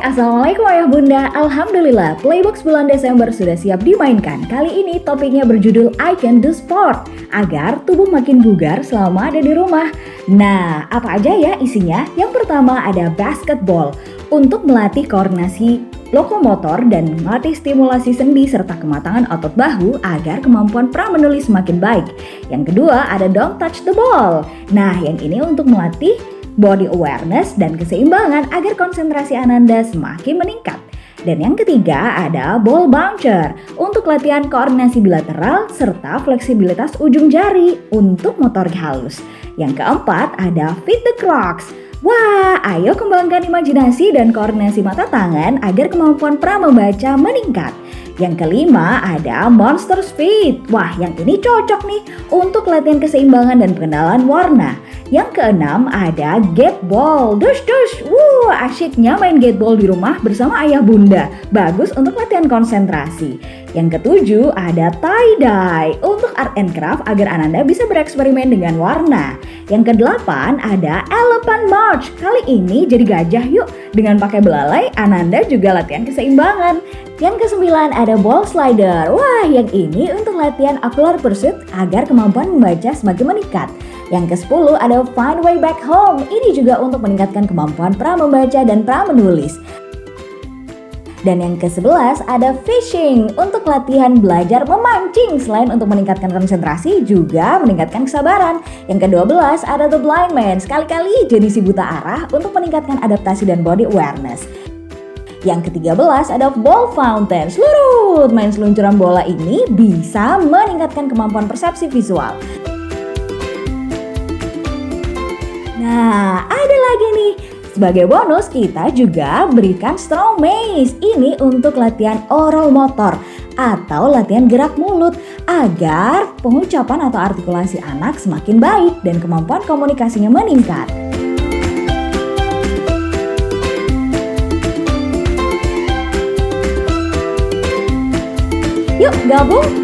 Assalamualaikum ayah bunda. Alhamdulillah, PlayBox bulan Desember sudah siap dimainkan. Kali ini topiknya berjudul I Can Do Sport, agar tubuh makin bugar selama ada di rumah. Nah, apa aja ya isinya? Yang pertama ada basketball, untuk melatih koordinasi lokomotor dan melatih stimulasi sendi serta kematangan otot bahu agar kemampuan pra-menulis semakin baik. Yang kedua ada don't touch the ball. Nah, yang ini untuk melatih body awareness dan keseimbangan agar konsentrasi Ananda semakin meningkat. Dan yang ketiga ada ball bouncer untuk latihan koordinasi bilateral serta fleksibilitas ujung jari untuk motorik halus. Yang keempat ada fit the crocs. Wah, ayo kembangkan imajinasi dan koordinasi mata tangan agar kemampuan pra-membaca meningkat. Yang kelima ada monster speed. Wah, yang ini cocok nih untuk latihan keseimbangan dan pengenalan warna. Yang keenam ada gateball. Asyiknya main gateball di rumah bersama ayah bunda. Bagus untuk latihan konsentrasi. Yang ketujuh ada tie-dye untuk art and craft agar Ananda bisa bereksperimen dengan warna. Yang kedelapan ada elephant march. Kali ini jadi gajah yuk. Dengan pakai belalai, Ananda juga latihan keseimbangan. Yang kesembilan ada ball slider. Wah, yang ini untuk latihan ocular pursuit agar kemampuan membaca semakin meningkat. Yang ke-10 ada find way back home. Ini juga untuk meningkatkan kemampuan pra-membaca dan pra-menulis. Dan yang ke-11 ada fishing untuk latihan belajar memancing. Selain untuk meningkatkan konsentrasi, juga meningkatkan kesabaran. Yang ke-12 ada the blind man. Sekali-kali jadi si buta arah untuk meningkatkan adaptasi dan body awareness. Yang ke-13 ada ball fountain. Main seluncuran bola ini bisa meningkatkan kemampuan persepsi visual. Nah, ada lagi nih. Sebagai bonus kita juga berikan strong maze. Ini untuk latihan oral motor atau latihan gerak mulut agar pengucapan atau artikulasi anak semakin baik dan kemampuan komunikasinya meningkat. Yuk gabung